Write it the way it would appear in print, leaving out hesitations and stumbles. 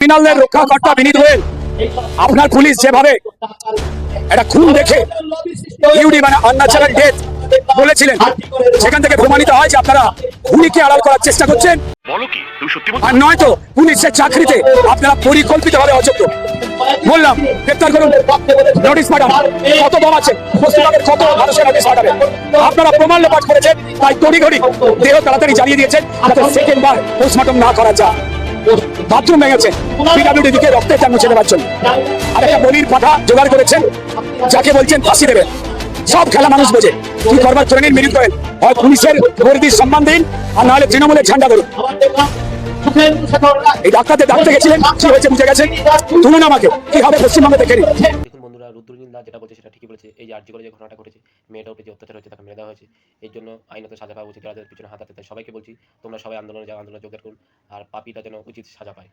ক্রিমিনালদের রক্ষাকর্তা বিনীত গোয়েল, আপনার পুলিশ যেভাবে একটা খুন দেখে ইউডি মানে আনন্যাচারাল ডেথ বলেছিলেন, সেখান থেকে প্রমাণিত হয় যে আপনারা খুনিকে আড়াল করার চেষ্টা করছেন। আর নয়তো পুলিশের চাকরিতে আপনারা পরিকল্পিতভাবে অযোগ্য। বললাম গ্রেপ্তার করুন, নোটিশ পাঠান। কত দম আছে, পশ্চিমবঙ্গের কত মানুষের নোটিশ পাঠাবেন? আপনারা প্রমাণ লোপাট করেছেন, তাই তড়িঘড়ি দেহ তাড়াতাড়ি জ্বালিয়ে দিয়েছেন যাতে সেকেন্ড বার পোস্টমর্টম না করা যায়। বাথরুম ভেঙেছে পিডাব্লিউডি দিকে রক্তের টান মুছে দেওয়ার জন্য, আর একটা বলির পাঠা জোগাড় করেছেন যাকে বলছেন ফাঁসি দেবেন। সব খেলা মানুষ বোঝে, কি করবার ট্রেনিং মিলিত করেন, হয় পুলিশের বর্দির সম্মান দিন, আর নাহলে তৃণমূলের ঝান্ডা ধরুন। এই ডাক্তারদের ডাকতে গেছিলেন, কি হয়েছে বুঝে গেছেন, তুলুন আমাকে, কি হবে পশ্চিমবঙ্গে দেখে নিন। দেখুন বন্ধুরা, রুদ্রনীল দাস যেটা বলছে সেটা ঠিকই বলেছে। এই যে আরজি করে যে ঘটনাটা ঘটেছে, মেয়েটার উপরে যে অত্যাচার হয়েছে, তাকে মেরে দেওয়া হয়েছে, এর জন্য আইনত সাজা পাওয়া উচিত। যারা পিছনে হাত হাতে, তাই সবাইকে বলছি তোমরা সবাই আন্দোলনে যাও, আন্দোলনে যোগদান করুন, আর পাপীটা যেন উচিত সাজা পায়।